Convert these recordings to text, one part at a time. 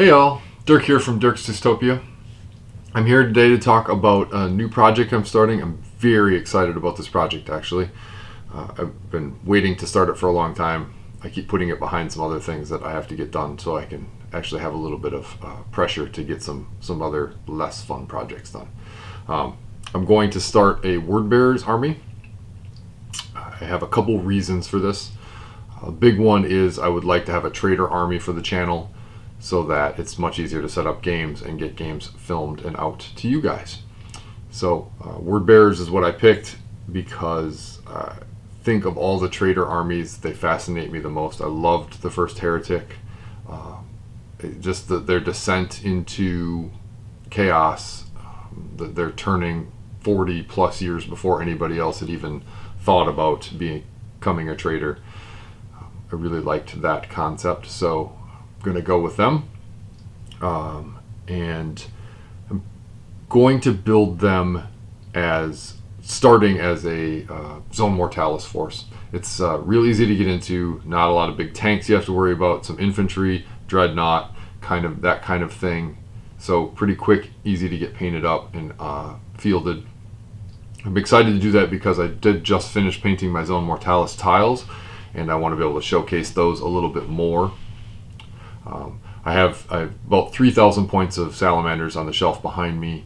Hey all, Dirk here from Dirk's Dystopia. I'm here today to talk about a new project I'm starting. I'm very excited about this project actually. I've been waiting to start it for a long time. I keep putting it behind some other things that I have to get done so I can actually have a little bit of pressure to get some other less fun projects done. I'm going to start a word bearers army. I have a couple reasons for this. A big one is I would like to have a trader army for the channel, so that it's much easier to set up games and get games filmed and out to you guys. So word bearers is what I picked because think of all the trader armies, they fascinate me the most. I loved the first Heretic, just their descent into chaos. They're turning 40 plus years before anybody else had even thought about becoming a trader. I really liked that concept, so going to go with them, and I'm going to build them as starting as a Zone Mortalis force. It's real easy to get into, not a lot of big tanks you have to worry about, some infantry, dreadnought, that kind of thing, so pretty quick, easy to get painted up and fielded. I'm excited to do that because I did just finish painting my Zone Mortalis tiles, and I want to be able to showcase those a little bit more. I have about 3,000 points of salamanders on the shelf behind me,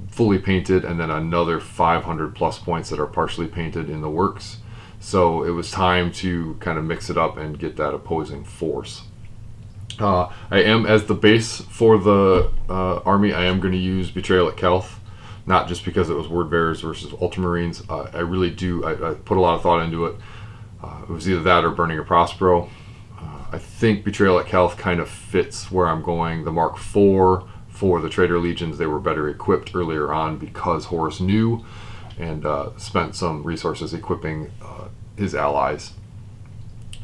fully painted, and then another 500 plus points that are partially painted in the works. So it was time to kind of mix it up and get that opposing force. I am, as the base for the army, I am going to use Betrayal at Kelth, not just because it was word bearers versus ultramarines. I really do, I put a lot of thought into it. It was either that or Burning a Prospero. I think Betrayal at Kelth kind of fits where I'm going. The Mark IV for the Trader Legions, they were better equipped earlier on because Horus knew and spent some resources equipping his allies.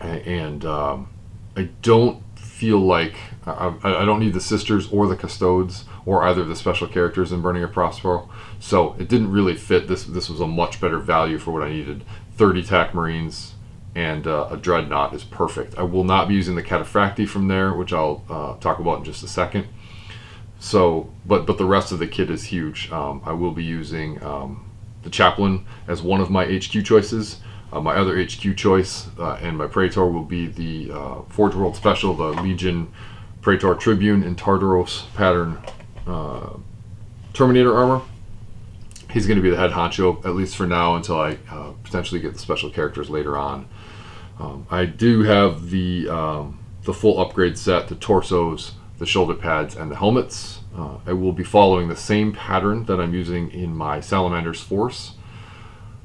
And I don't feel like, I don't need the Sisters or the Custodes or either of the special characters in Burning a Prospero. So it didn't really fit. This was a much better value for what I needed. 30 TAC Marines and a dreadnought is perfect. I will not be using the Cataphracti from there, which I'll talk about in just a second. So, but the rest of the kit is huge. I will be using the Chaplain as one of my HQ choices. My other HQ choice and my Praetor will be the Forge World Special, the Legion Praetor Tribune in Tartaros pattern Terminator armor. He's going to be the head honcho, at least for now, until I potentially get the special characters later on. I do have the full upgrade set, the torsos, the shoulder pads, and the helmets. I will be following the same pattern that I'm using in my Salamander's force.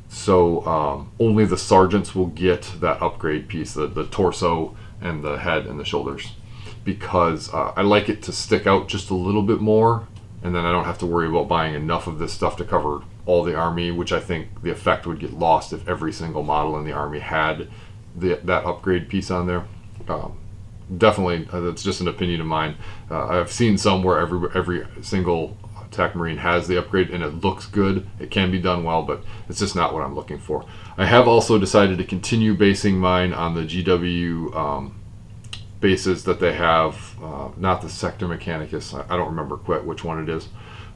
So only the sergeants will get that upgrade piece, the torso and the head and the shoulders, because I like it to stick out just a little bit more, and then I don't have to worry about buying enough of this stuff to cover all the army, which I think the effect would get lost if every single model in the army had that upgrade piece on there. Definitely, that's just an opinion of mine. I've seen some where every single TAC Marine has the upgrade and it looks good. It can be done well, but it's just not what I'm looking for. I have also decided to continue basing mine on the GW bases that they have, not the Sector Mechanicus, I don't remember quite which one it is,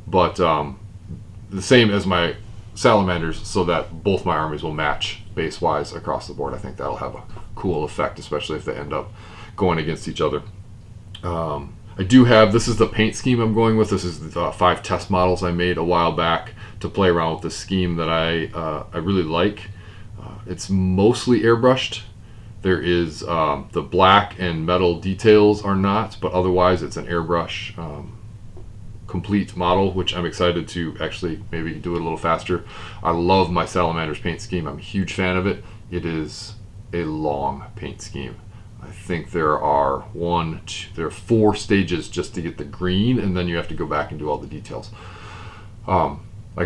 but the same as my Salamanders, so that both my armies will match base-wise across the board. I think that'll have a cool effect, especially if they end up going against each other. I do have, this is the paint scheme I'm going with. This is the 5 test models I made a while back to play around with this scheme that I really like. It's mostly airbrushed. There is the black and metal details are not, but otherwise it's an airbrush complete model, which I'm excited to actually maybe do it a little faster. I love my Salamander's paint scheme. I'm a huge fan of it. It is a long paint scheme. I think there are 4 stages just to get the green, and then you have to go back and do all the details. Like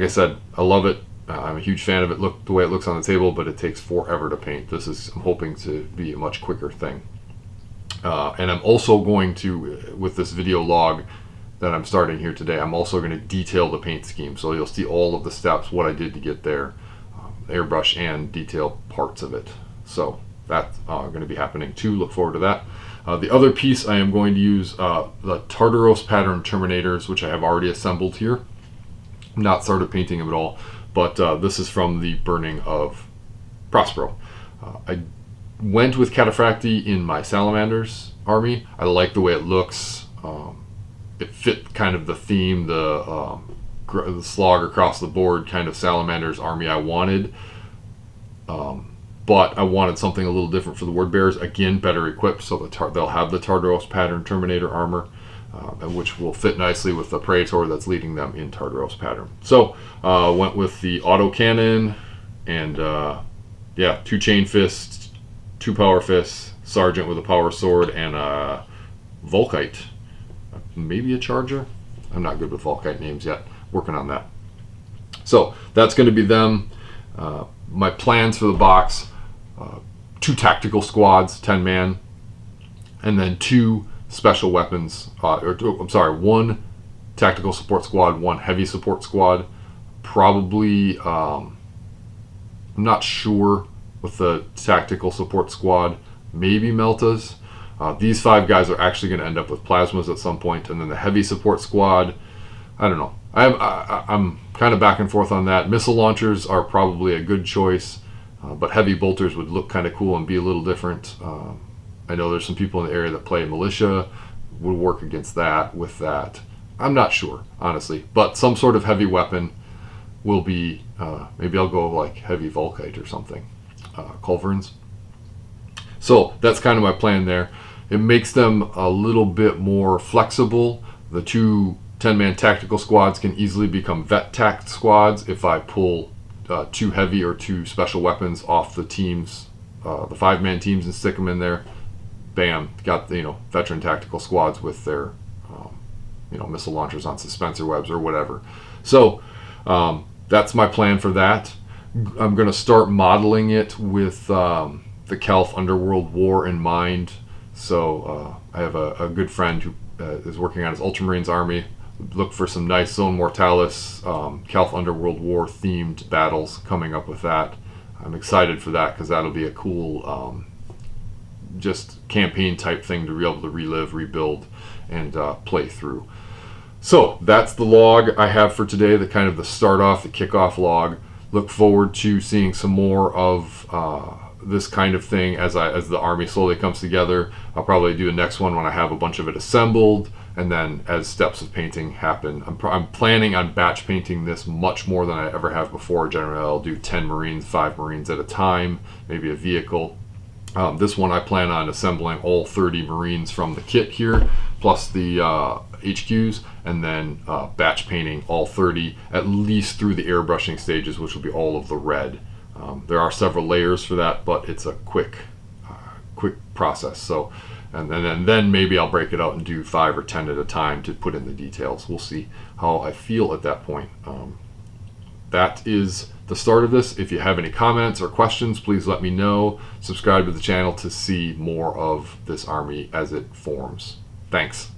I said, I love it. I'm a huge fan of it. Look the way it looks on the table, but it takes forever to paint. This is, I'm hoping to be a much quicker thing. And I'm also going to, with this video log that I'm starting here today, I'm also going to detail the paint scheme. So you'll see all of the steps, what I did to get there, airbrush and detail parts of it. So that's going to be happening too. Look forward to that. The other piece I am going to use the Tartaros pattern Terminators, which I have already assembled here. Not started painting them at all, but this is from the burning of Prospero. I went with Cataphracti in my Salamanders army. I like the way it looks. It fit kind of the theme, the slog across the board kind of Salamanders army I wanted. But I wanted something a little different for the Word Bearers. Again, better equipped, so they'll have the Tartaros pattern Terminator armor, which will fit nicely with the Praetor that's leading them in Tartaros pattern. So went with the autocannon and yeah, 2 chain fists, 2 power fists, sergeant with a power sword, and a Volkite, maybe a charger. I'm not good with Volkite names yet. Working on that. So that's going to be them. My plans for the box: 2 tactical squads, 10-man, and then 2 special weapons. I'm sorry, 1 tactical support squad, 1 heavy support squad. Probably, I'm not sure with the tactical support squad. Maybe Meltas. These 5 guys are actually going to end up with plasmas at some point, and then the heavy support squad, I don't know. I'm kind of back and forth on that. Missile launchers are probably a good choice, but heavy bolters would look kind of cool and be a little different. I know there's some people in the area that play militia, would work against that with that. I'm not sure, honestly, but some sort of heavy weapon will be, maybe I'll go like heavy Volkite or something, culverins. So that's kind of my plan there. It makes them a little bit more flexible. The 2 10-man tactical squads can easily become vet tact squads if I pull 2 heavy or 2 special weapons off the teams, the 5-man teams, and stick them in there. Bam, got the veteran tactical squads with their missile launchers on suspensor webs or whatever. So that's my plan for that. I'm going to start modeling it with the Calf Underworld War in mind. So I have a good friend who is working on his Ultramarines army. Look for some nice Zone Mortalis, Calf Underworld War themed battles coming up with that. I'm excited for that because that'll be a cool just campaign type thing to be able to relive, rebuild, and play through. So that's the log I have for today, the kind of the start off, the kickoff log. Look forward to seeing some more of this kind of thing as the army slowly comes together. I'll probably do a next one when I have a bunch of it assembled, and then as steps of painting happen. I'm planning on batch painting this much more than I ever have before. Generally, I'll do 10 Marines, 5 Marines at a time, maybe a vehicle. This one I plan on assembling all 30 Marines from the kit here, plus the HQs, and then batch painting all 30, at least through the airbrushing stages, which will be all of the red. There are several layers for that, but it's a quick process. So, and then maybe I'll break it out and do 5 or 10 at a time to put in the details. We'll see how I feel at that point. That is the start of this. If you have any comments or questions, please let me know. Subscribe to the channel to see more of this army as it forms. Thanks.